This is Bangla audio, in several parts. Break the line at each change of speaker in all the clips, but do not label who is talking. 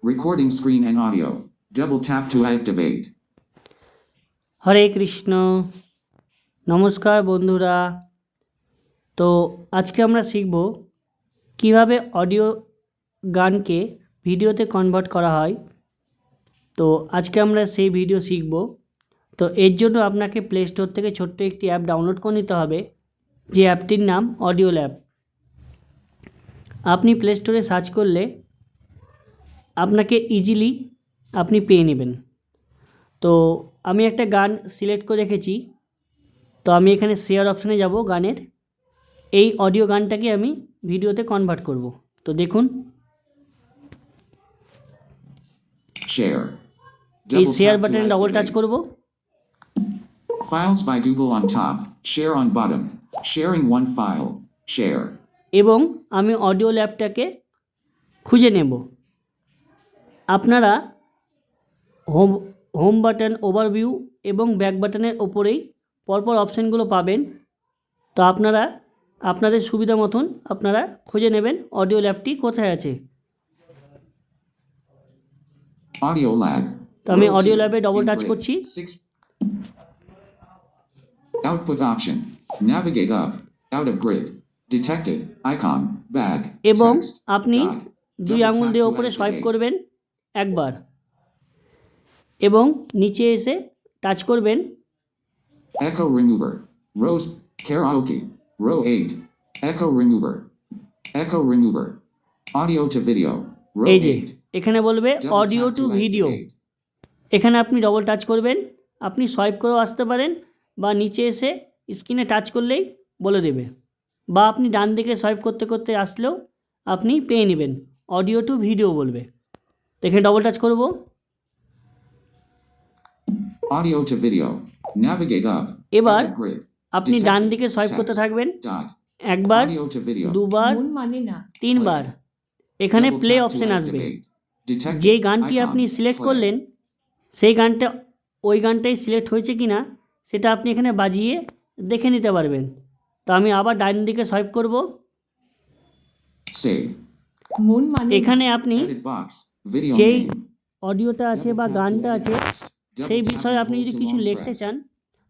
Recording screen and audio. Double tap to activate.
হরে কৃষ্ণ। নমস্কার বন্ধুরা। তো আজকে আমরা শিখব কিভাবে অডিও গানকে ভিডিওতে কনভার্ট করা হয়। তো আজকে আমরা সেই ভিডিও শিখব। তো এর জন্য আপনাকে প্লে স্টোর থেকে ছোট্ট একটি অ্যাপ ডাউনলোড করে নিতে হবে, যে অ্যাপটির নাম অডিও ল্যাব। আপনি প্লে স্টোরে সার্চ করলে আপনাকে ইজিলি আপনি পেয়ে নেবেন। তো আমি একটা গান সিলেক্ট করে রেখেছি, তো আমি এখানে শেয়ার অপশানে যাব। গানের এই অডিও গানটাকে আমি ভিডিওতে কনভার্ট করব। তো দেখুন,
Share.
এই
Double
শেয়ার
tap to
বাটনে ডবল টাচ
activate.
করব।
Files by Google on top. Share on bottom. Sharing one file. Share.
এবং আমি অডিও ল্যাবটাকে খুঁজে নেব। আপনারা হোম বাটন, ওভারভিউ এবং ব্যাক বাটনের ওপরেই পরপর অপশানগুলো পাবেন। তো আপনারা আপনাদের সুবিধা মতন আপনারা খুঁজে নেবেন অডিও ল্যাবটি কোথায় আছে।
Audio lab.
তো আমি
Row
অডিও
2.
ল্যাবে ডবল
In
টাচ
grid.
করছি।
6. Output option. Navigate up. Out of grid. Detected. Icon. Back.
এবং
Text.
আপনি
Dot.
দুই
Double
আঙুল
tap
দিয়ে
to
ওপরে সোয়াইপ
activate.
করবেন একবার, এবং নিচে এসে টাচ করবেন
Echo remover. Rows. Karaoke. Row 8. Echo remover. Echo remover. Audio to video. Row
এই যে
8.
এখানে বলবে
Double
audio
tap
to
to
video.
activate.
এখানে আপনি ডবল টাচ করবেন। আপনি সোয়াইপ করেও আসতে পারেন, বা নিচে এসে স্ক্রিনে টাচ করলেই বলে দেবে, বা আপনি ডান দিকে সোয়াইপ করতে করতে আসলেও আপনি পেয়ে নেবেন অডিও টু ভিডিও বলবে। তো এখানে ডবল টাচ করব।
Audio to video. Navigate up.
এবার
Out of grid.
আপনি ডান
Detected.
দিকে সোয়াইপ করতে
Text.
থাকবেন,
Dot.
একবার,
Audio to video.
দুবার,
মন মানে না।
তিনবার। এখানে
Double
play
tap to
option আসবে।
activate. Detected.
যেই গানটি
Icon.
আপনি সিলেক্ট
Play.
করলেন সেই গানটা, ওই গানটাই সিলেক্ট হয়েছে কি না সেটা আপনি এখানে বাজিয়ে দেখে নিতে পারবেন। তো আমি আবার ডান দিকে সোয়াইপ করব।
Save.
মন মানে না।
এখানে আপনি
Edit box. Video
যেই
name.
অডিওটা আছে
Double
বা
tap to
গানটা
edit
আছে
text. Double
সেই
tap
বিষয়ে
and
আপনি
hold
যদি
to
কিছু
long
লিখতে
press.
চান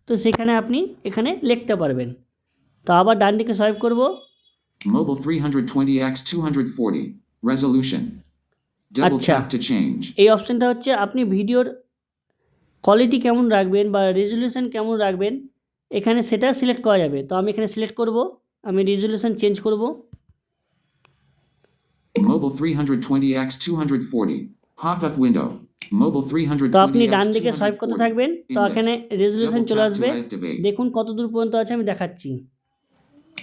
তো সেখানে আপনি এখানে লিখতে পারবেন। তো আবার ডান দিকে সোয়াইপ করব।
Mobile 320x 240. Resolution. Double
আচ্ছা,
tap to change.
এই অপশানটা হচ্ছে আপনি ভিডিওর কোয়ালিটি কেমন রাখবেন বা রেজলিউশন কেমন রাখবেন, এখানে সেটা সিলেক্ট করা যাবে। তো আমি এখানে সিলেক্ট করব, আমি রেজলিউশন চেঞ্জ করব।
Mobile 320x 240. Pop-up window. Mobile
তো আপনি
320x
ডান দিকে সোয়াইপ করতে
240.
থাকবেন, তো
Index.
এখানে রেজলিউশন
Double
চলে
tap to
আসবে।
activate.
দেখুন কত দূর পর্যন্ত আছে আমি দেখাচ্ছি।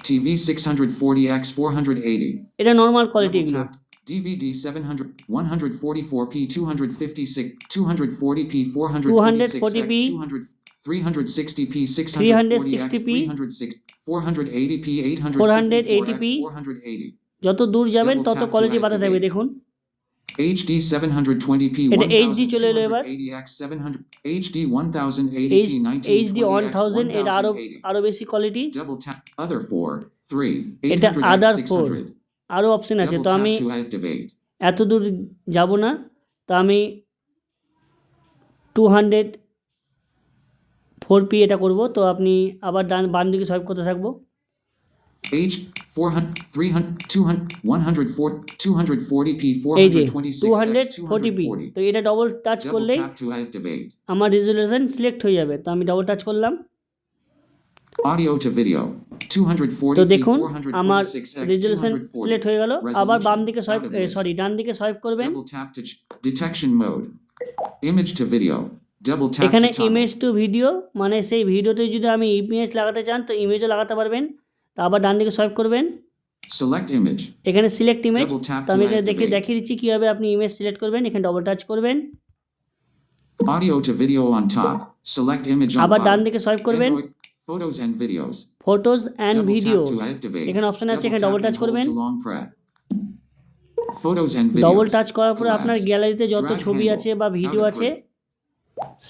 TV 640x 480.
এটা নর্মাল কোয়ালিটি
Double
এগুলো।
tap. DVD 700 144p 256 240p 426x 200 360p 640x 306 480p 854x 480.
যত দূর যাবেন
Double
তত
tap to
কোয়ালিটি বাড়তে থাকবে।
activate.
দেখুন
HD 720p
এটা HD চলে এলো এবার।
1280x 700 HD 1080p
HD
1920x
1000 এটা আরো
1080.
বেশি কোয়ালিটি।
Double tap. Other 4 3
এটা
800x
আদার 4
600.
আরও অপশন আছে।
Double
তো
tap
আমি
to activate.
এত দূর যাব না, তো আমি 204p এটা করব। তো আপনি আবার বাম দিকে সোয়াইপ করতে থাকবো।
H 400 300 200 104 240p
এই যে
426x
240p।
240.
তো এটা ডবল টাচ
Double
করলেই
tap to activate.
আমার রেজলিউশন সিলেক্ট হয়ে যাবে। তো আমি ডবল টাচ করলাম।
Audio to video.
তো
240p
দেখুন আমার
426x
রেজলিউশন
240.
সিলেক্ট হয়ে গেল। আবার বাম দিকে সোয়াইপ,
Out of list.
ডান দিকে সোয়াইপ করবেন।
Double tap to detection mode. Image to video. Double tap
এখানে
to toggle.
Image to video, মানে সেই ভিডিওতে যদি আমি ইমেজ লাগাতে চান তো ইমেজও লাগাতে পারবেন। তো আবার ডান দিকে সোয়াইপ করবেন,
Select image.
এখানে সিলেক্ট ইমেজ।
Double tap
তো আমি
to
এখানে
activate.
দেখিয়ে দিচ্ছি কীভাবে আপনি ইমেজ সিলেক্ট করবেন। এখানে ডবল টাচ করবেন,
Audio to video on top. Select image on
আবার ডান
bottom.
দিকে সোয়াইপ করবেন,
Android, photos and videos.
Photos and
Double
video.
tap to activate.
এখানে অপশন আছে,
Double
এখানে
tap
double
and
touch
hold
করবেন।
to long press. Photos and videos.
Double touch করার পরে আপনার
Collapse.
গ্যালারিতে যত
Drag
ছবি
handle.
আছে বা ভিডিও
Out of
আছে
grid.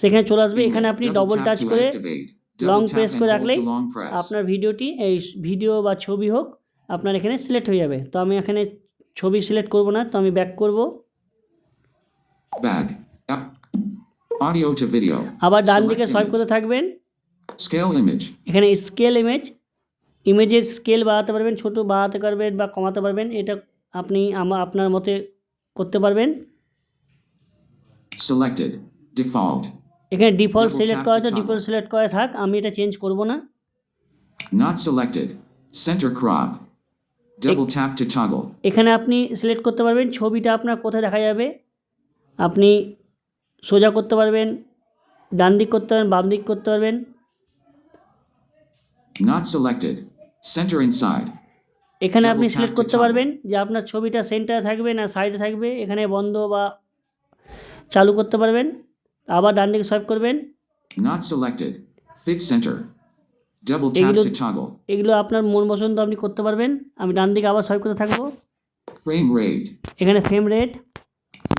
সেখানে চলে আসবে।
Index.
এখানে আপনি
Double
double
tap
touch
to
করে
activate. Double
long
tap
press
and
করে
hold
রাখলেই
to long press.
আপনার ভিডিওটি, এই ভিডিও বা ছবি হোক, আপনার এখানে সিলেক্ট হয়ে যাবে। তো আমি এখানে ছবি সিলেক্ট করব না, তো আমি ব্যাক করব।
Bag. Up. Audio to video.
আবার ডান দিকে
Select
সোয়াইপ
image.
করতে থাকবেন,
Scale image.
এখানে স্কেল ইমেজের স্কেল বাড়াতে পারবেন, ছোট বাড়াতে পারবেন বা কমাতে পারবেন, এটা আপনি আপনার মতে করতে পারবেন।
Selected. Default.
এখানে ডিফল্ট
Double
সিলেক্ট
tap
করা
to
তো
toggle.
ডিফল্ট সিলেক্ট করা থাক, আমি এটা চেঞ্জ করব না।
Not selected. Center crop. Double tap to toggle.
এখানে আপনি সিলেক্ট করতে পারবেন ছবিটা আপনার কোথায় দেখা যাবে, আপনি সোজা করতে পারবেন, ডান দিক করতে পারবেন, বাম দিক করতে পারবেন।
Not selected. Center inside.
এখানে
Double
আপনি
tap
সিলেক্ট
to
করতে
toggle.
পারবেন যে আপনার ছবিটা সেন্টারে থাকবে না সাইডে থাকবে, এখানে বন্ধ বা চালু করতে পারবেন। আবার ডান দিকে সোয়াইপ করবেন।
Not selected. Fix center. Double tap
এগুলো
to toggle.
এগুলো আপনার মন পছন্দ আপনি করতে পারবেন। আমি ডান দিকে আবার সোয়াইপ করতে থাকবো।
Frame rate.
এখানে frame rate,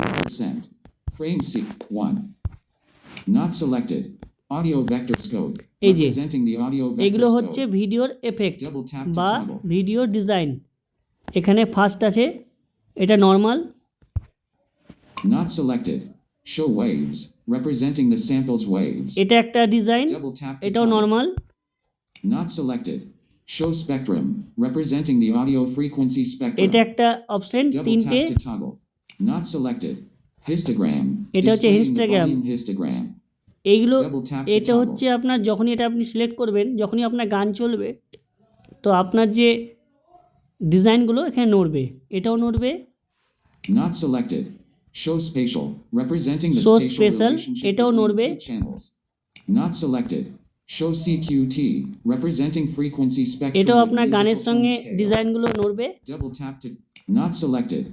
3%. Frame seek 1. Not selected. Audio vector scope.
এই যে,
Representing the audio
এগুলো
vector
হচ্ছে
scope.
ভিডিওর এফেক্ট
Double tap to
বা
toggle.
Video design. এখানে ফার্স্ট আছে, এটা normal.
Not selected. Show waves. Representing the sample's waves.
এটা একটা ডিজাইন,
Double tap to
এটাও
toggle.
Normal.
Not selected. Show spectrum. Representing the audio frequency spectrum.
এটা একটা অপশন,
Double
তিনটে।
tap to toggle. Not selected. Histogram.
এটা হচ্ছে
Displaying the
histogram.
volume histogram.
এইগুলো,
Double tap to
এটা
toggle.
হচ্ছে আপনার যখনই এটা আপনি সিলেক্ট করবেন, যখনই আপনার গান চলবে তো আপনার যে ডিজাইনগুলো এখানে নড়বে, এটাও নড়বে।
Not selected. Show spatial. Representing the
Show
spatial
spatial,
relationship
এটাও
between
নড়বে।
two channels. Not selected. Show CQT. Representing frequency spectrum.
এটাও
with
আপনার
musical
গানের
tone
সঙ্গে
scale.
ডিজাইনগুলো নড়বে।
Double tap to. Not selected.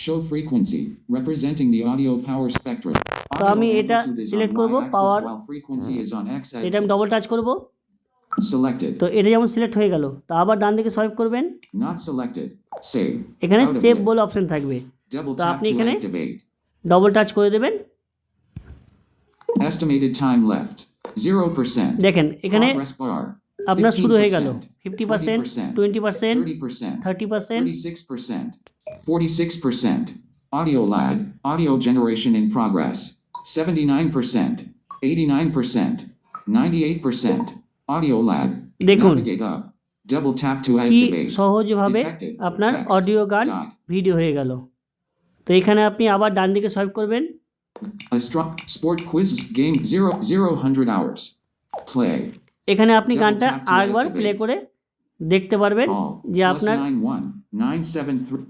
Show frequency. Representing the audio power spectrum.
তো আমি
Audio
এটা
amplitude is on
সিলেক্ট করব,
y-axis
power,
while frequency is on
এটা আমি
x-axis.
ডবল টাচ করব।
Selected.
তো এটা যেমন সিলেক্ট হয়ে গেল, তো আবার ডান দিকে সোয়াইপ করবেন,
Not selected. Save.
এখানে
Out of
সেভ
list.
বলে অপশন থাকবে,
Double
তো
tap
আপনি
to
এখানে
activate.
ডবল টাচ করে দেবেন।
Estimated time left. 0%.
দেখেন এখানে
Progress bar.
আপনার শুরু হয়ে গেল
50%,
50%, 20%,
30%,
30%,
36%, 46%. Audio lag. Audio generation in progress. 79%, 89%, 98%. Audio lag.
দেখুন
Navigate up. Double tap to
কি
activate.
সহজভাবে
Detected.
আপনার
Text.
অডিও গান
Dot.
ভিডিও হয়ে গেল। তো এখানে আপনি আবার ডান দিকে সোয়াইপ করবেন।
A strong sport quiz game 0 hours. Play.
এখানে আপনি
Double
গানটা
tap to
আরেকবার
activate.
প্লে করে দেখতে পারবেন
Call.
যে
Plus
আপনার
91 973